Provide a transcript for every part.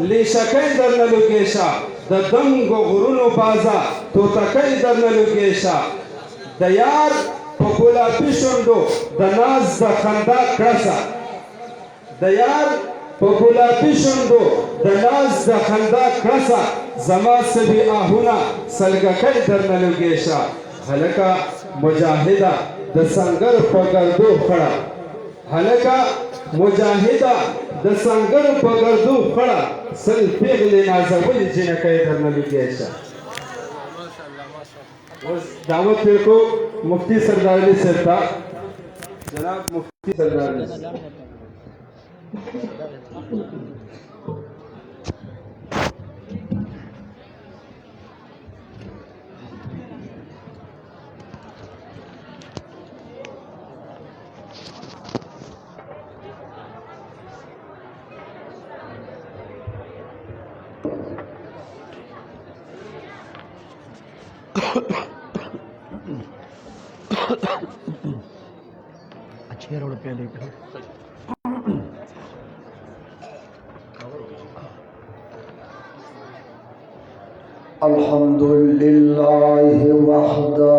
لیشکای در نلوگیشا د دنگ و غرونو بازا توتکای در نلوگیشا د یار په ګلابي شونډو د ناز د خندا کړسه د یار په ګلابي شونډو د ناز د خندا کړسه زما سبي آهونه سلګکۍ درنه لوګېشه هلکه مجاهده د سنګر په ګردو خړه هلکه مجاهده د سنګر په ګردو خړه سل پیغلې نازولې جنکۍ درنه لوګېشه دعوت پیر کو مفتی سردار علی صاحب تھا جناب مفتی سردار علی अच्छे रोड पे लेकर अल्हम्दुलिल्लाह वहदा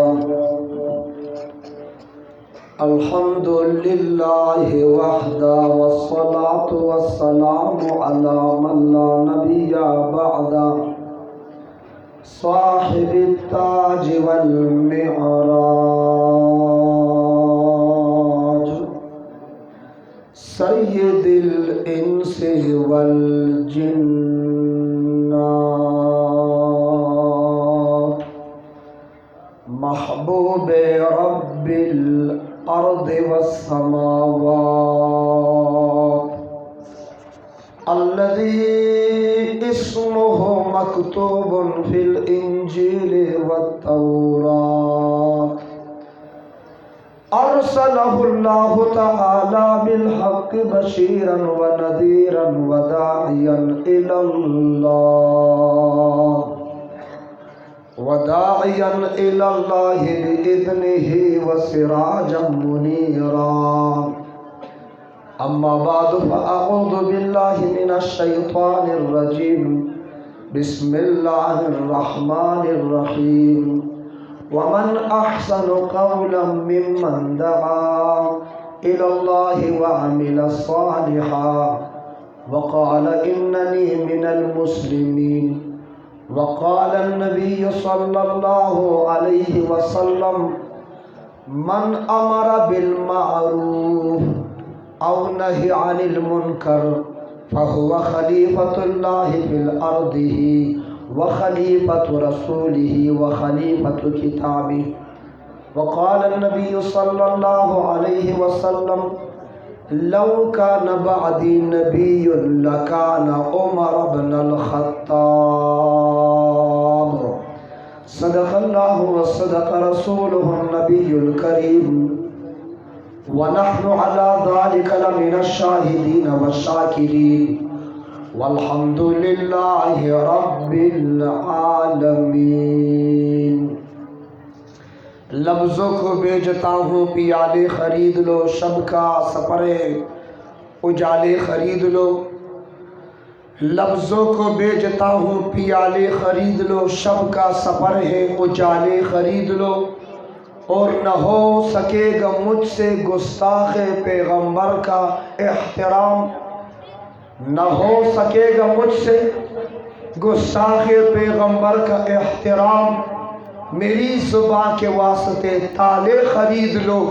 अल्हम्दुलिल्लाह वहदा वस्सलातु वस्सलामु अला मन ला नबिय्या बअदा साहिबित ताज वल मिअराज सय्यिदिल इंसी वल जिन्नात महबूब रब्बिल अर्द वस्समावात अल्लज़ी इस्मुहु मक्तूबुन फिल इंजील वत्तौरात अरसलहुल्लाहु तआला बिल हक़्क़ि बशीरन व नज़ीरन व दाइयन इलल्लाहि बिइज़्निहि व सिराजम मुनीरा अम्मा बादु फ़अऊज़ु बिल्लाहि मिनश शैतानिर रजीम बिस्मिल्लाहिर रहमानिर रहीम वमन अहसनु क़ौलन मिम्मन दआ इलल्लाहि व अमिला सालिहा व क़ाल इन्ननी मिनल मुस्लिमीन व क़ाल अन्नबी सल्लल्लाहु अलैहि वसल्लम मन अमरा बिल मारूफ औ नही अनिल मुनकर फहुव खलीफतुल्लाहि फिल अर्दिही व खलीफतु रसूलिही व खलीफतु किताबिही व क़ाल अन्नबी सल्लल्लाहु अलैहि वसल्लम लौ कान बअदी नबिय्युन लकान उमर इब्नुल ख़त्ताब सदक़ल्लाहु व सदक़ रसूलुहुन नबियुल करीम व नहनु अला ज़ालिका लमिनश शाहिदीन व शाकिरीन वल्हम्दुलिल्लाहि रब्बिल आलमीन। लफ्ज़ों को बेचता हूँ पियाले खरीद लो, शब का सफरे उजाले खरीद लो। लफ्ज़ों को बेचता हूँ पियाले खरीद लो, शब का सफर है उजाले खरीद लो। और न हो सकेगा मुझसे गुस्ताख पैगंबर का एहतराम, न हो सकेगा मुझसे गुस्ताख पैगंबर का एहतराम। मेरी ज़ुबान के वास्ते ताले खरीद लो,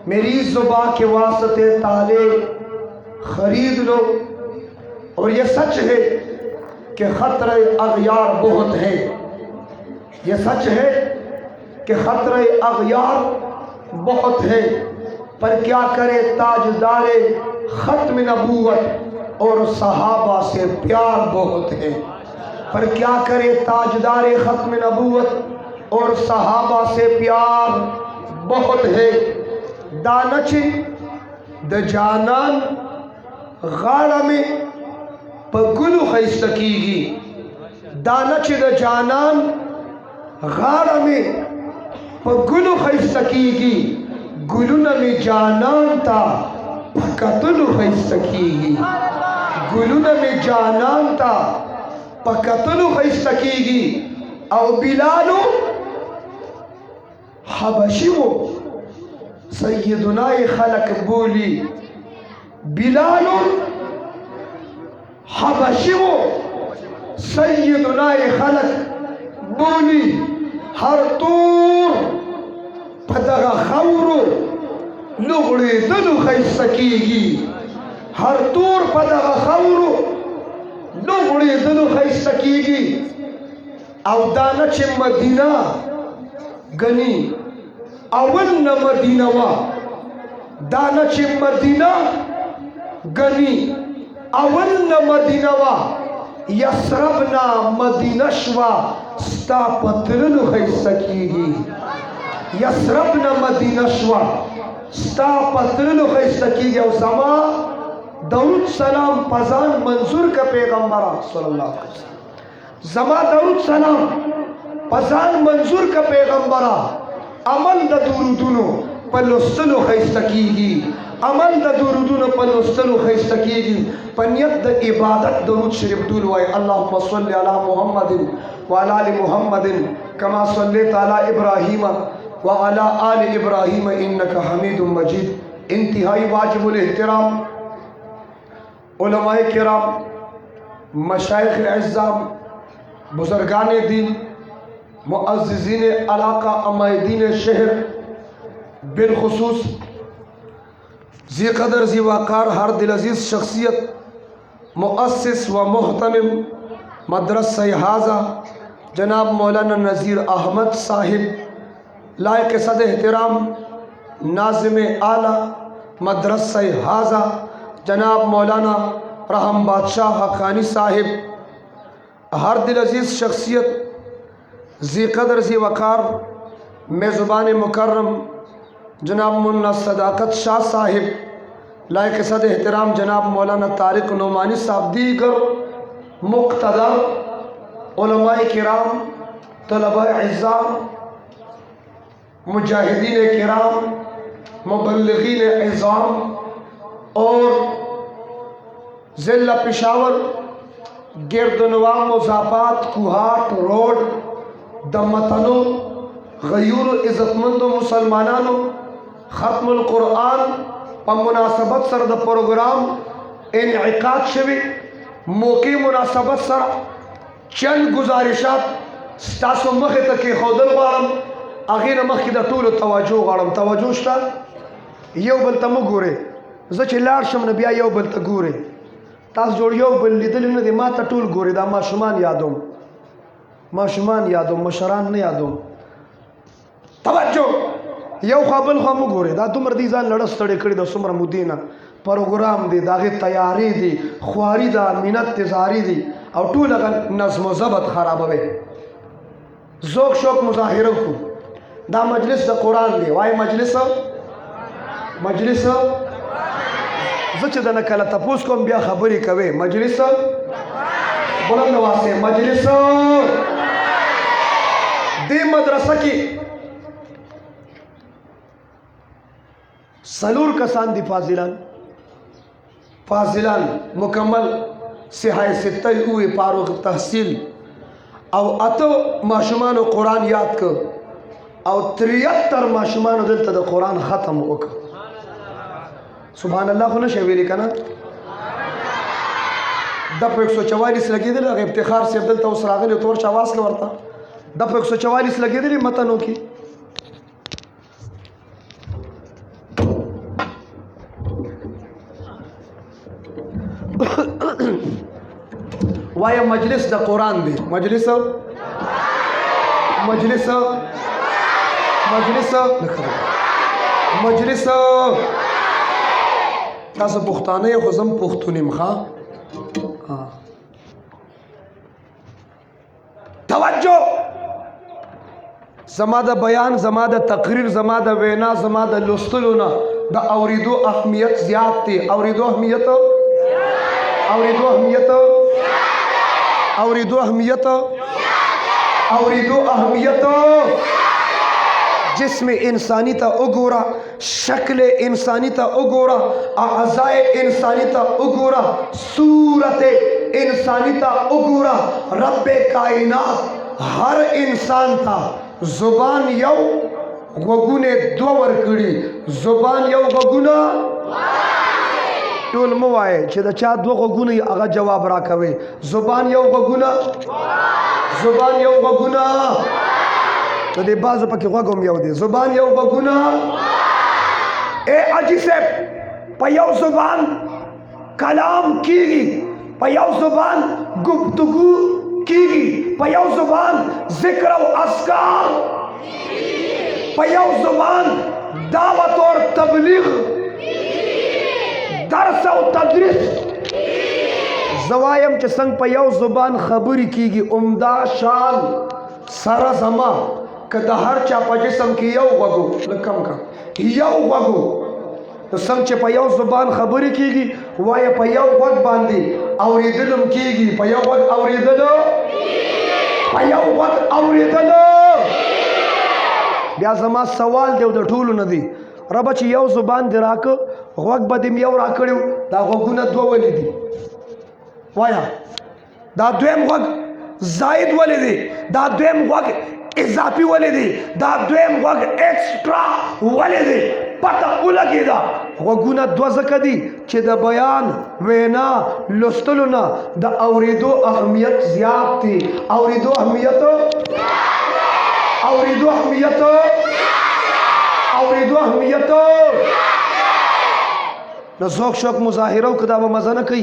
मेरी ज़ुबान के वास्ते ताले खरीद लो। और ये सच है कि खतरे अग़यार बहुत है, ये सच है कि खतरे अग़यार बहुत है। पर क्या करे ताजदारे ख़त्म नबूवत और सहाबा से प्यार बहुत है। पर क्या करे ताजदारे ख़त्म नबूवत और सहाबा से प्यार बहुत है। दानच द जानान गाड़ा में पगुलु खैस्तकीगी, दानच द जानान गाड़ा में पगुलु खैस्तकीगी। गुलुन में जानान ता पकतुलु खैस्तकीगी, ګلونه مې جانان ته په کتلو ښایسته کېږي او بلالو حبشي و سیدنا یې خلق بولي بلالو حبشي و سیدنا یې خلق بولي هر تور په دغه خاورو لغړېدلو ښایسته کېږي هر تور په دغه خاورو لغړېدلو ښایسته کېږي او دا نه چې مدینه ګني اول نه مدینه وه دا نه چې مدینه ګني اول نه مدینه وه یثرب نه مدینه شوه ستا په تللو ښایسته کېږي یثرب نه مدینه شوه ستا په تللو ښایسته کېږي او زما درود سلام پزان منظور کا پیغمبر صلی الله علیه وسلم زما درود سلام پزان منظور کا پیغمبر عمل د درودونو په لوستلو ښایسته کېږي عمل د درودونو په لوستلو ښایسته کېږي په نیت د عبادت درود شریف ټول وایي اللهم صل علی محمد وعلى آل محمد كما صليت على ابراهيم وعلى آل ابراهيم انك حميد مجيد انتہائی واجب الاحترام علماء کرام مشایخ اعظام بزرگان دین معززین علاقہ امائدین شہر بالخصوص ذی قدر ذی وقار ہر دل عزیز شخصیت مؤسس و محتمم مدرسہ حاضہ جناب مولانا نذیر احمد صاحب لائق صد احترام ناظم اعلیٰ مدرسہ حاضہ جناب مولانا رحم بادشاہ حقانی صاحب ہر دل عزیز شخصیت ذی قدر ذی وقار میزبان مکرم جناب مولانا صداقت شاہ صاحب لائق صد احترام جناب مولانا طارق نعمانی صاحب دیگر مقتدر علماء کرام طلباء اعزام مجاہدین کرام مبلغین اعظام اور ضلع پشاور گردنوا مضافات کوہاٹ روڈ دمتنو غیور عزتمند مسلمانانو ختم القرآن په مناسبت سره د پروګرام انعقاد شوی موقع مناسبت سره چند گزارشات ستاسو مخې ته کېښودل غواړم هغې نه مخکې د ټولو توجه غواړم توجه شته یو بل ته مه ګورئ زه چې لاړ شم نو بیا یو بل ته ګورئ تاسو جوړ یو بل لیدلی نه دی ما ته ټول ګورئ دا ماشومان یادوم مشران نه یادوم توجه یو خوا بل خوا مه ګورئ دا دومره دي ځان لړه ستړی کړي د څومره مودې نه پروګرام دی د هغې تیاري دي خواري ده منت تزاري دي او ټول هغه نظم و ضبط خرابوي ذوق شوق مظاهره وکړو دا مجلس د قرآن دی وایي مجلس زه چې دنه کله تپوس کوم بیا خبرې کوې مجلس بلند واسطه مجلس دې مدرسه کې سلور کسان دي فاضلان مکمل صحه سته اوه فارغ تحصیل او اته ماشومانو قرآن یاد کړ او 73 ماشومانو دلته د قرآن ختم وکړ سبحان الله خو نشي ویلي که نه دپه 144 لګېدلي هغه افتخار صاحب دلته اوس راغلی ته ورشه اواز کړه ورته دپه 144 لګېدلي متنو کې وایه مجلس د قرآن دی مجلس تاسو پښتانه یې خو زم پښتون یم ښه توجه زما د بیان زما د تقریر زما د وینا زما د لوستلو نه د اورېدو اهمیت زیات دی اورېدو اهمیت जिस्म इंसानी ता उगोरा, शक्ल इंसानी ता उगोरा, अज़ाए इंसानी ता उगोरा, सूरत इंसानी ता उगोरा। रब्बे कायनात हर इंसान था जुबान यौ वगुने दो वर्कड़ी, जुबान यौ वगुना टोल मवाए चे दा चा दो वगुने आगा जवाब राखवे। जुबान यौ वगुना, जुबान यौ वगुना तो दे बाज़ पके वगम यौ दे जुबान यौ वगुना। ए अजी से पयौ जुबान कलाम कीगी, पयौ जुबान गुफ्तगू कीगी, पयौ जुबान जिक्र व अस्कार, पयौ जुबान दावत और तबलीग, दर्स और तदरीस। जवायम च संग पयौ जुबान खबरी कीगी उम्दा शान सारा जमा कदा हर चापा जिसम की यौ वगो लकम का यौ वगो तो संग च पयौ जुबान खबरी कीगी वाय पयौ वग बांधी और दिलम कीगी, पयौ वग और दिलो, पयौ वग और दिलो। ब्या जमा सवाल देव द ठूल नदी रब च यौ जुबान दे राक वग बदिम यौ राकड़ियो दा वगुना दो वली दी वाया दा द्वेम वग जायद वली दी, दा द्वेम वग इजाफी वली दी, दा द्वेम वग एक्स्ट्रा वली दी। पता उलगी दा वगुना दो जकदी चे द बयान वेना लुस्तलुना द औरिदो अहमियत ज्याद थी, औरिदो अहमियत, औरिदो अहमियत, औरिदो अहमियत न ज़ौक़ शौक़ मुज़ाहिरों कदा वो मज़ा न कही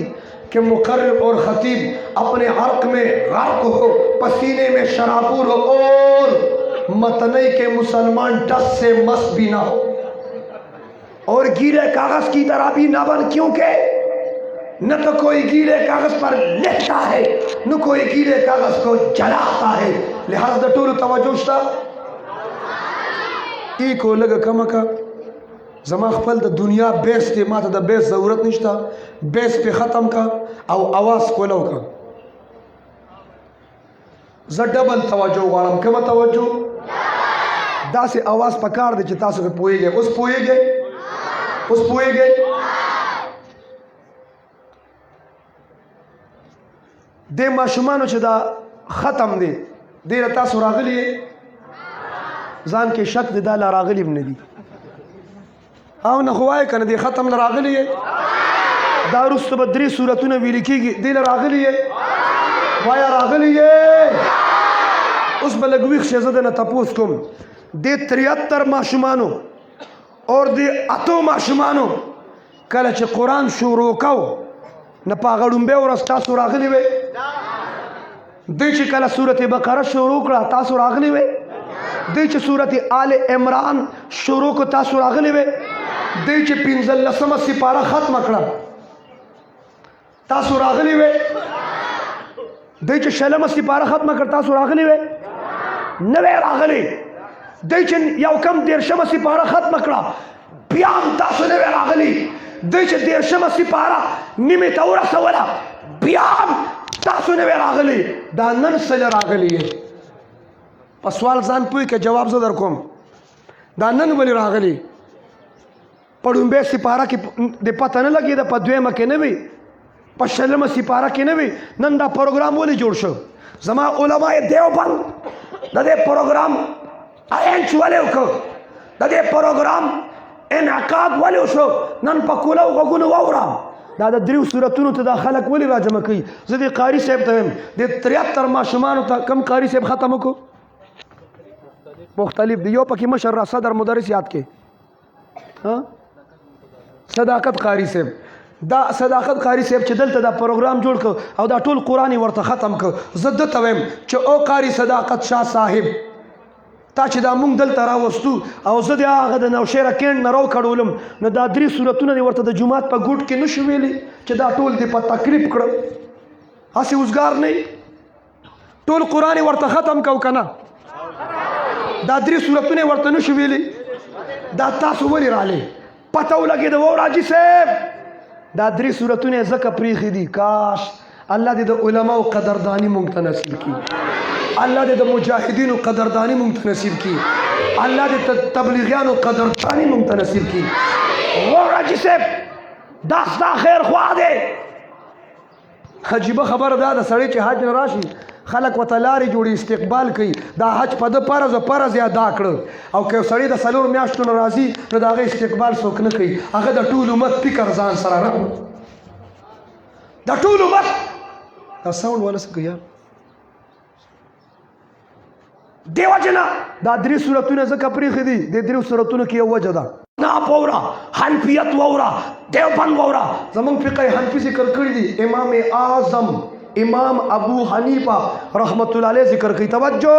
कि मुकर्रिर और ख़तीब अपने हल्क में गर्क हो, पसीने में शराबूर हो और मतनई के मुसलमान टस से मस भी ना हो और गीले कागज़ की तरह भी ना बन, क्योंकि न तो कोई गीले कागज़ पर लिखता है न कोई गीले कागज़ को जलाता है। लिहाजा टूल तवज्जो ई को लग कम का जमा खपल द दुनिया बेस के माता द बेस ज़रूरत निश्ता, बेस पे ख़त्म का और आवाज़ कोलो का ज़डबल तवज्जो वालम कम तवज्जो दा से आवाज़ पकार दे चिता से पोए गए उस पोए गए उस पोए गए दे माशुमानो चदा ख़त्म दे दे रता सुरागली जान के शक दे दाला रागली बने दी आओ न खुआए कन दे ख़त्म रागली है दारुस्त बद्री सूरतुन भी लिखीगी दिल रागली है वाया रागली है उस बलगवी शेज़द न तपोस तुम दे 73 माशुमानो और दे अतो माशुमानो कल च कुरान शुरू कहो न पागड़ुंबे और अस्तासु रागली वे दे च कल सूरत बकरा शुरू करा तासु रागली वे दे च सूरत आले इमरान शुरू को तासु रागली वे दे च पिंजल लसम सिपारा खत्म करा तासु रागली वे दे च शलम सिपारा खत्म कर तासु रागली वे नवे रागली दे च यौकम देरशम सिपारा खत्म करा बियाम तासु नवे रागली दे च देरशम सिपारा निमित और सवला बियाम तासु नवे रागली दानन सज रागली है सवाल जान पुई के जवाब जदर कोम दानन बोली रागली पढ़ुंबे सिपारा की दे पता न लगी दा पद्वे मके ने भी पशलम सिपारा के ने भी नंदा प्रोग्राम बोली जोड़ शो जमा उलमाए देवबंद ददे प्रोग्राम अरेंज वाले को ददे प्रोग्राम इनकाद वाले शो नन पकुला वगुन वावरा दादा द्रिव सूरतुन तदा खलक वली राजम कई जदे कारी साहब तम दे 73 माशुमान ता कम कारी साहब खत्म को मुख्तलिफ दियो पकी मशर्रा सदर मुदरिस याद के हाँ सदाकत कारी साहब दा सदाकत कारी साहब च दलता दा प्रोग्राम जोड़ को और दा टोल कुरानी वर्त ख़त्म को जद्द तवम च ओ कारी सदाकत शाह साहिब ता च दा मुंग दलता रा वस्तु और जद आगद न शेरा केंड न रो खड़ोलम न दा द्री सूरतुन ने वर्त द जुमात पर गुट के नशवेली च दा टोल दे पर तकलीफ करो हसी उजगार नहीं टोल कुरानी वर्त ख़त्म को कना दा द्री सूरतुन वर्त नशवेली दा तासु वली राले पता लगे वो राजी साहब दादरी सूरतों ने ज़का प्रीखी दी काश अल्लाह दे उलमा व कदरदानी मुंगता नसीब की अल्लाह दे मुजाहिदीन व कदरदानी मुंगता नसीब की الله دې تبلیغیانو قدرداني مونږ ته نصیب کړي. واوره حاجي صاحب دا ستا خیر خوا دی. عجیبه خبره دا د سړی چې حج نه راشي خلک ورته لارې جوړي استقبال کوي. دا حج په ده فرض یې ادا کړه او که یو سړی د 4 میاشتو نه راځي نو د هغه استقبال څوک نه کوي. هغه د ټول امت فکر ځان سره راوړي. د ټول امت دا ساوند والا څه کوي یار دیو جنا دا 3 صورتونه ځکه پرېښي دي. د 3 صورتونو کې یو وجه ده ناپ ووره حنفیت ووره دیوبند ووره. زمونږ فقه حنفي ذکر کړي دي. امام اعظم امام ابو حنیفه رحمت الله علیه ذکر کوي. توجه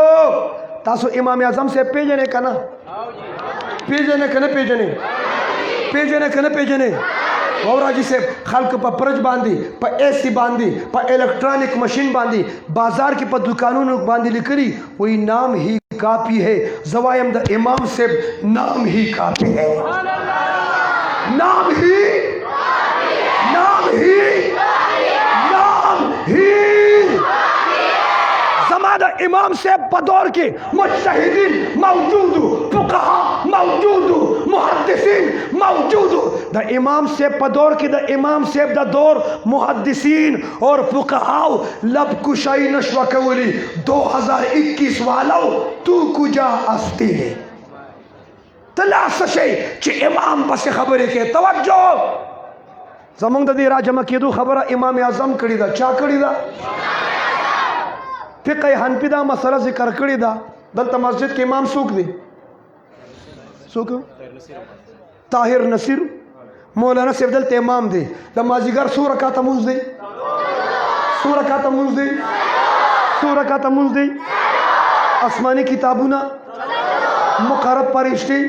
تاسو امام اعظم سے پیژنې که نه پیژنې که نه پیژنې پیژنې که نه پیژنې. واوره حاجي صاحب خلک په پرج باندې په ایسی باندې په الیکټرانک مشین باندې بازار کې په دکانونو باندې لیکلي وہی نام ہی کافی ہے. زوایم د امام صاحب نام ہی کافی ہے. نام ہی نام ہی نام ہی زما د امام صاحب په دور کې مجتهدین موجود فقها موجود محدثین موجود. د امام صاحب په دور کې د امام صاحب د دور محدثین اور فقهاو لب کشائی نشوه کولی. 2021 والو تو کجا استی ہے تلاس شي چې امام پسې خبرې کې. توجه زمونږ د دې راجمع کېدو خبره امام اعظم کړې ده. چا کړې ده؟ فقه حنفي دا مسله ذکر کړې ده. دلته مسجد کې امام څوک دی؟ څوک؟ طاهر نصیر مولانا صاحب دلته امام دی. د مازدیګر څو رکعته مونځ دی؟ څو رکعته مونځ دی؟ څو رکعته مونځ دی؟ آسماني کتابونه مقرب فرشتې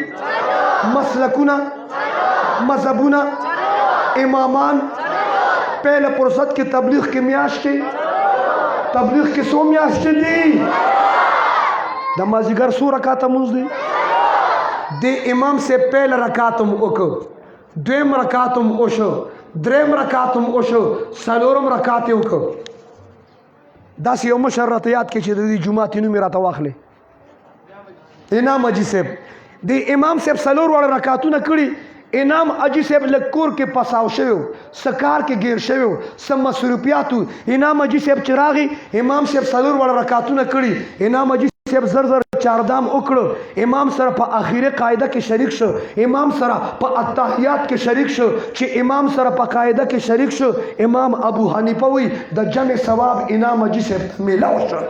مسلکونه مذهبونه امامان پہلے فرصت کی تبلیغ کی میاشتې تبلیغ کې څو میاشتې دي؟ د مازدیګر څو رکعته مونځ دی؟ د امام سے پہل رکعتم وکړ دویم رکعتم وشو دریم رکعتم وشو څلورم رکعت یې وکړ. داسې یو مشر راته یاد کړي چې د دې جومات نوم یې راته واخلې انعام حاجي صاحب. د امام صاحب 4 واړه رکعتونه کړي. انعام حاجي صاحب لږ کور کې پساو شوی و څه کار کې ګیر شوی و څه مصروفیات و. انعام حاجي صاحب چې راغی امام صاحب 4 واړه رکعتونه کړي. انعام حاجي صاحب زر چاردام وکړو. امام سره په اخیری قاعده کې شریک شو. امام سره په التحیات کې شریک شو. چې امام سره په قاعده کې شریک شو امام ابو حنیفه وی د جمع ثواب انعام حاجي صاحب میلاو شو.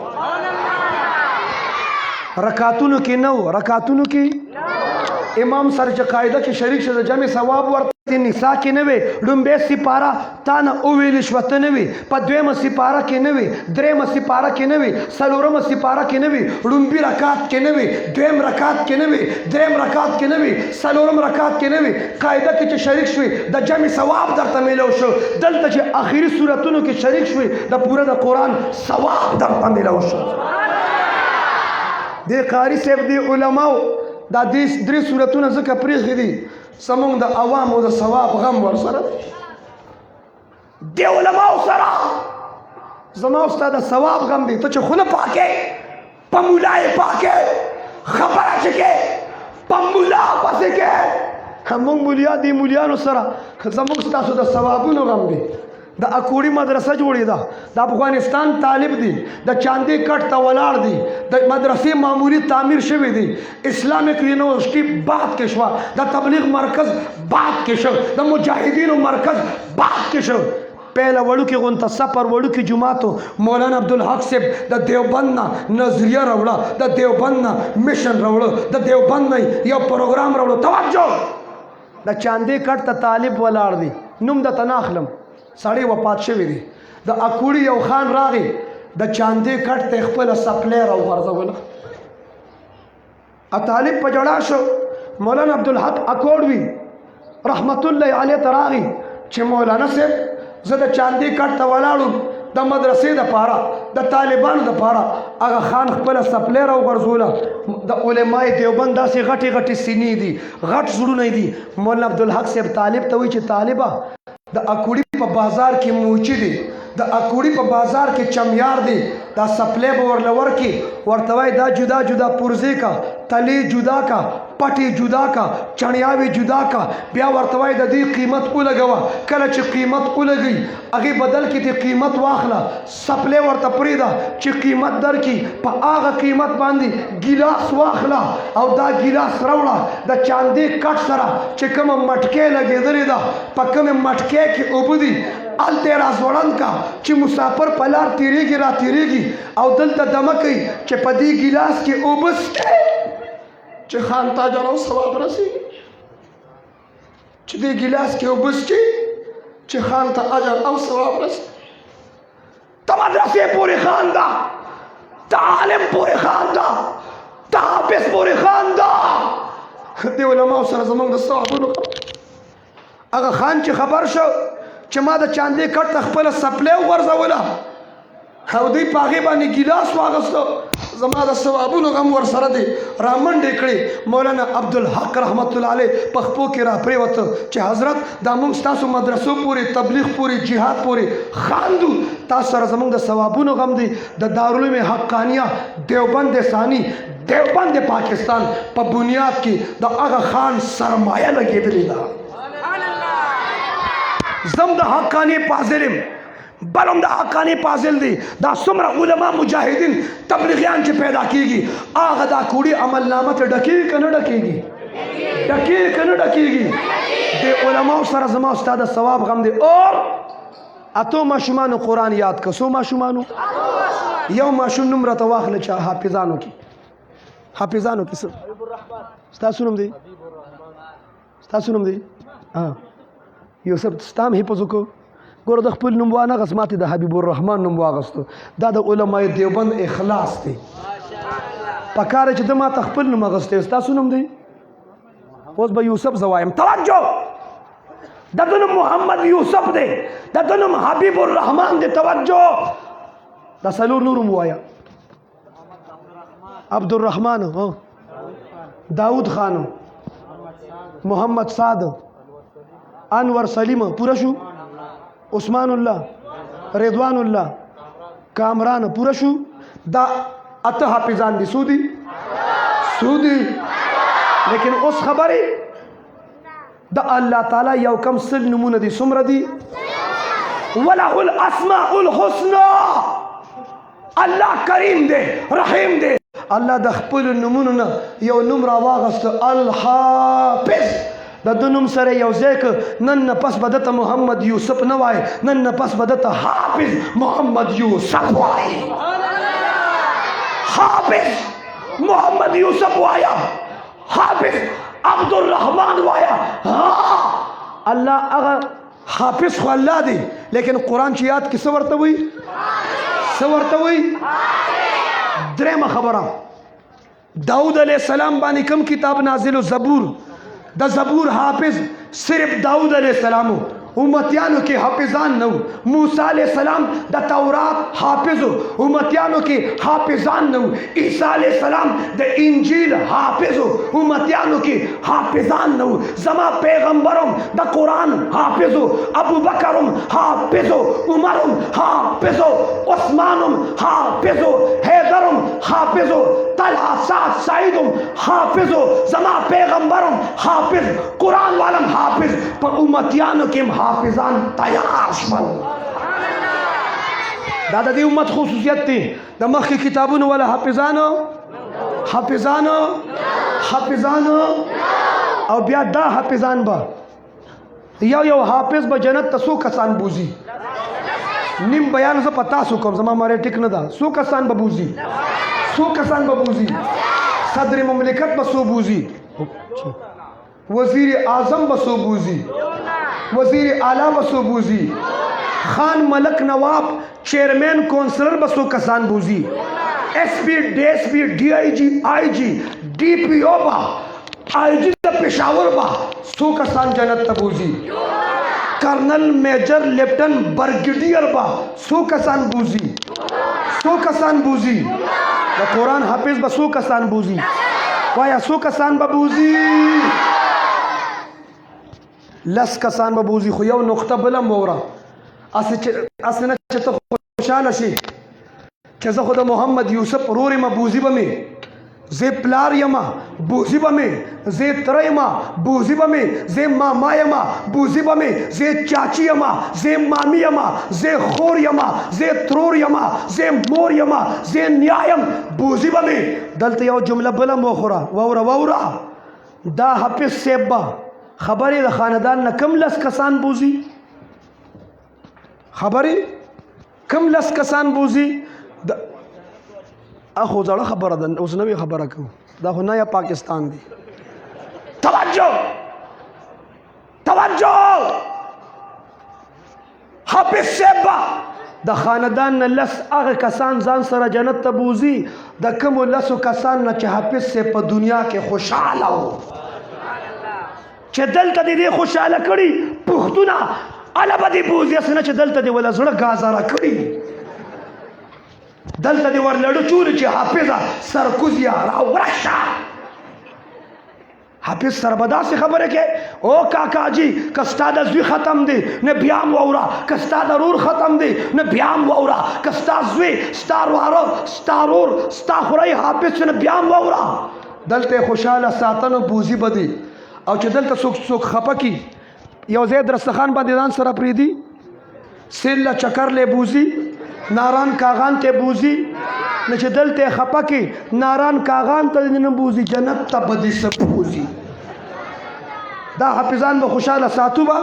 رکعتونو کې نو رکعتونو کې امام سره چې قاعده کې شریک شو د جمع ثواب ورته. نساء کې نه وي لومبه سپاره تا نه اوویل شوته نه وي په دویمه سپاره کې نه وي دریمه سپاره کې نه وي څلورمه سپاره کې نه وي لومبي رکعت کې نه وي دویم رکعت کې نه وي دریم رکعت کې نه وي څلورم رکعت کې نه وي قاعده کې چې شریک شوي د جمع ثواب درته میلو شو. دلته چې اخیری صورتونو کې شریک شوي د پوره د قرآن ثواب درته میلو شو. د قاری صاحب د علماو دا 3 صورتونه ځکه پرېښي دي زمونږ د عوامو د ثواب غم ورسره دی. علماو سره زما ستا د ثواب غم دی. ته چې خوله پاکې په مولا یې پاکې خبره چې کې په مولا پسې کې همونږ مولیا دی مولیانو سره زمونږ ستاسو د ثوابونو غم دی. د اکوړي مدرسه جوړې ده د افغانستان طالب دي د چاندې کټ ته ولاړ دي د مدرسې معمولی تعمیر شوی دی. اسلامیک یونیورسټي باد کې شوه د تبلیغ مرکز باد کې شو د مجاهدینو مرکز باد کې شو. پہله وړو کې غونته سفر وړو کې جماعتو مولانا عبدالحق صاحب د دیوبند نه نظریه راوړه د دیوبند نه میشن راوړه د دیوبند نه یو پروګرام راوړه. توجه د چاندې کټ ته طالب ولاړ دی نوم د تناخلم سړی وفات شوی دی. د اکوړي یو خان راغی د چاندې کټ ته خپل سپلیر او ورځوله. طالب په جړا شو. مولانا عبدالحق اکوړوي رحمت الله علیه ته راغی چې مولانا صاحب زه د چاندې کټ ته ولاړم د مدرسې دپاره د طالبانو دپاره. هغه خان خپل سپلیر او ورځوله. د علماء دیوبند داسې غټې غټې سینې دي غټ زړونه دي. مولانا عبدالحق صاحب طالب ته وایي چې طالبه د اکوړي په بازار کې موچی دی د اکوړي په بازار کې چمیار دی دا سپلی به ورله ورکړي ورته وایي دا جدا جدا پرزې کا تلی جدا کا پټي جدا کا چڼیاوي جدا کا بیا ورته وای د دې قیمت ولګوه کله چې قیمت ولګي هغه بدل کې د قیمت واخله سپلې ورته پریدا چې قیمت درکې په هغه قیمت باندې ګلاس واخله او دا ګلاس راوړه د چاندي کټ سره چې کوم مټکې لګېدلې ده په کوم مټکې کې اوبدي ال تیرا زوړن کا چې مسافر په لار تیریږي را تیریږي او دلته دمه کوي چې په دې ګلاس کې اوبسته چې خان تاجر او ثواب رسیږي چې دې ګلاس کې اوبسته چې خان ته اجر او ثواب رسیږي ته مدرسې پورې خان دا ته عالم پورې خان دا ته حافظ پورې خان دا دې علماء سره زمونږ د ثوابونو هغه خان چې خبر شو چې ما د چاندي کټ ته خپله سپلې وغورځوله او دوی په هغې باندې ګیلاس واغسته زما د ثوابونو غم ورسره دی رامنډې کړې مولانا عبدالحق رحمت الله علیه په خپو کې را پرېوته چې حضرت دا موږ ستاسو مدرسو پورې تبلیغ پورې جهاد پورې خاندو تاسو سره زموږ د ثوابونو غم دی د دارالعلوم حقانیه دیوبند ثانی دیوبند پاکستان په بنیاد کې د هغه خان سرمایه لګېدلې ده زم د حقانی پازلم بلم د حقانی پازل دی دا څومره علما مجاهدین تبلیغیان چې پیدا کیږي هغه دا کوړي عمل نامه ته ډکېږي که نه ډکېږي ډکېږي که نه ډکېږي د علماو سره زما استاد ثواب غم دی اور اتو ماشومانو قرآن یاد که څو ماشومانو یو ماشوم نوم راته واخله چې حافظانو کې څه ستاسو نوم دی ستاسو نوم دی یوسف ستام حفظ وکړو ګوره د خپل نوم وانغست ماته د حبیب الرحمن نوم واغستو دا د علماء دیوبند اخلاص دی پکاره چې د ماته خپل نوم اغستی ستاسو نوم دی اوس به یوسف زه وایم توجه د ده نوم محمد یوسف دی د ده نوم حبیب الرحمن دی توجه دا څلور نور ووایه عبدالرحمن داود خانو محمد سعد انور سلیم پورا شو عثمان الله رضوان الله کامران پورا شو دا اته حافظان دي سودی لیکن اوس خبره دا الله تعالی یو کم سل نمونه دي څومره دي وله الاسماء الحسنى الله کریم دی رحیم دی الله د خپل نمونه نه یو نوم را واغست الحافظ د ده نوم سره یو ځای که نن نه پس به دته محمد یوسف نه وای نن نه پس به دته حافظ محمد یوسف وای حافظ محمد یوسف وایا حافظ عبدالرحمن وایا الله هغه حافظ خو الله دی لیکن قرآن چې یاد کې څه ورته وایي درېمه خبره داود علیه السلام باندې کوم کتاب نازل زبور د زبور حافظ صرف داود علیہ السلام امتیانو کې حافظان نو موسی علیہ السلام د تورات حافظ امتیانو کې حافظان نو عیسی علیہ السلام د انجیل حافظ امتیانو کې حافظان نو زما پیغمبرم د قرآن حافظ ابو بکرم حافظ عمرم حافظ عثمانم حافظ حیدرم حافظ طلحہ سعد سعیدم حافظ زما پیغمبرم حافظ قرآن والم حافظ پر امتیانو کې حافظان تیار شول دا د دې امت خصوصیت دی د مخکې کتابونو والا حافظانو او بیا دا حافظان به یو حافظ به جنت ته څو کسان بوزي نیم بیان زه په تاسو کوم زما ماره ټیک نه ده څو کسان به بوزي صدر مملکت به څو بوزي وزیر اعظم به څو بوزي وزیر اعلی به څو بوزي خان ملک نواب چیئرمین کونسلر به څو کسان بوزي ایس پی ڈی ایس پی ڈی آئی جی آئی جی ڈی پی او با آئی جی د پشاور با څو کسان جنت ته بوزي کرنل میجر لیفٹن برگیډیر با څو کسان بوزي د قرآن حافظ به څو کسان بوزي وایا څو کسان به بوزي لس کسان به بوزي خو یو نقطه بله موره اسې نه چې ته خوشحاله شي چې زه خو د محمد یوسف ورور یم بوزي به مې زه پلار یما بوزي به مې زه تره یما بوزي به مې زه ماما یما بوزي به مې زه چاچی یما زه مامی یما زه خور یما زه ترور یما زه مور یما زه نیا یم بوزي به مې. دلته یو جمله بله موخوره واوره دا حافظ صاحب به خبرې د خاندان نه کم لس کسان بوزي خبرې کم لس کسان بوزي. اخو زړه خبره ده اوس نوې خبره کوم دا خو نه یا پاکستان دی. توجه حافظ صاحب د خاندان نه لس هغه کسان ځان سره جنت ته بوزي د کومو لسو کسان نه چې حافظ صاحب په دنیا کې خوشحاله و چې دلته دې خوشحاله کړي پښتونه اله به دې بوزي اسنه چې دلته دې ولا زړه گازاره کړي دلته دې ورلړو چوري چې حافظه سرکوزیا راورشه حافظ سره به داسې خبره کې او کاکا جی که ستا د زوی ختم دی نه بیا هم واوره که ستا د رور ختم دی نه بیا هم واوره که ستا زوی ستا واره ستا رور ستا خوری حافظ نه بیا هم واوره. دلته خوشحاله ساتنه بوزي بدي او چې دلته څوک خپه کی یو ځای درستخان باندې ځان سره پریدي سیل چکر له بوزي ناران کاغان ته بوزي نه چې دلته خپه کی ناران کاغان ته نه بوزي جنت ته بدي سب بوزي. دا حافظان به خوشاله ساتو به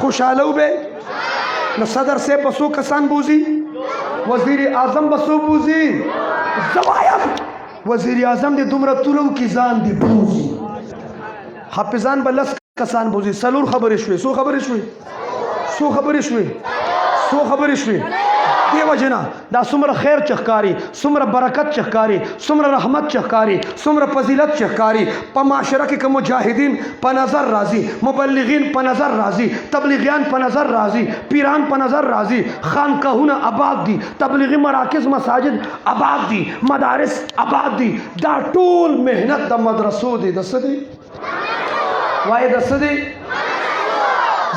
خوشاله به نو صدر سے پسو کسان بوزي وزیر اعظم بسو بوزي زوایم وزیر اعظم دې دومره تولو کی ځان دی بوزي حافظان به لس کسان بوزي. سلور خبرې شوې سو خبرې شوې دیو جنا دا څومره خیر چخکاری څومره برکت چخکاری څومره رحمت چخکاری څومره فضیلت چخکاری په معاشره کې کوم مجاهدین په نظر راځي مبلغین په نظر راځي تبلیغیان په نظر راځي پیران په نظر راځي خانقاهونه آباد دي تبلیغی مراکز مساجد آباد دي مدارس آباد دي دا ټول مهنت د مدرسو دي د څه دي وای د څه دي.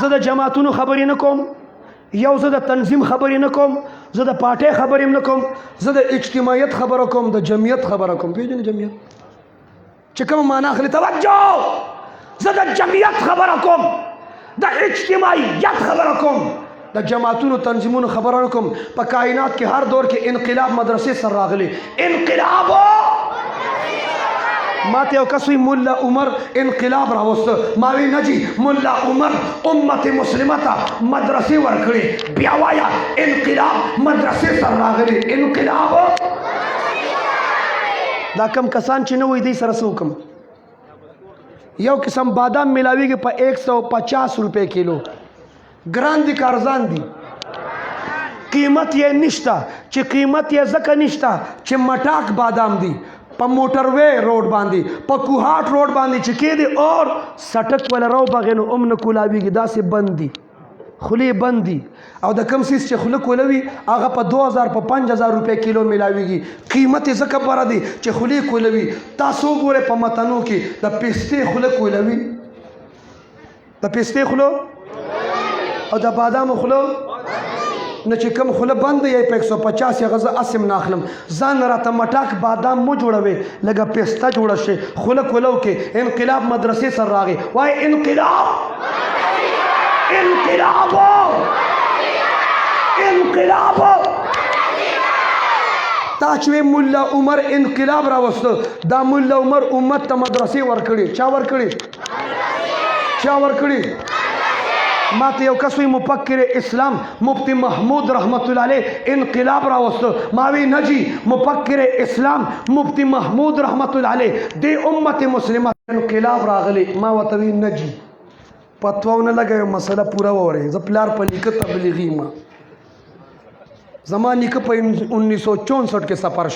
زه د جماعتونو خبرې نه کوم یو زه د تنظیم خبرې نه کوم زه د پارټۍ خبرې نه کوم زه د اجتماعیت خبره کوم د جمعیت خبره کوم. پیژنې جمعیت چې کوم معنا اخلي توجه زه د جمعیت خبره کوم د اجتماعیت خبره کوم د جماعتونو تنظیمونو خبره نه کوم. په کائنات کې هر دور کې انقلاب مدرسې سره راغلی انقلاب ماته یو کس وی مولا عمر انقلاب راوسته ما وی نجی مولا عمر امت مسلمه ته مدرسې ورکړي بیا وایا انقلاب مدرسې سره راغلی انقلاب. دا کم کسان چې نه وي دی سره څه وکم یو قسم بادام ملاویږي په 150 روپے کیلو ګران دي کارزان دي قیمت یې نشته چې قیمت یې ځکه نشته چې مټاک بادام دي په موټر وې روډ باندې په کوهاټ روډ باندې چې کې دي اور سټک ولا رو بغینو نه کولاویږي داسې بند دي خولې بند دي او د کم سیس چې خوله کولوي هغه په 2000 په 5000 روپے کیلو ملاویږي قیمت یې ځکه بره دي چې خولې کولوي. تاسو ګورئ په متنو کې د پستې خوله کولوي د پستې خوله او د بادامو خوله نه چې کوم خوله بند یې په 150 یا غزه اسم ناخلم ځان راته مټاک بادام مو جوړوي لګه پسته جوړه شي خوله کولو کې انقلاب مدرسې سره راغی وای انقلاب تا چې مولا عمر انقلاب راوسته دا مولا عمر امت ته مدرسې ورکړي چا ورکړي ماته یو کس وی مفکر اسلام مفتی محمود رحمت الله علیه انقلاب راوسته ما وی نجی مفکر اسلام مفتی محمود رحمت الله علیه د امت مسلمه انقلاب راغلی ما وته وی نجی پتوونه لګي مسله پورا وره ز پلار په لیک تبلیغی ما زمانه کې په 1964 کې سفر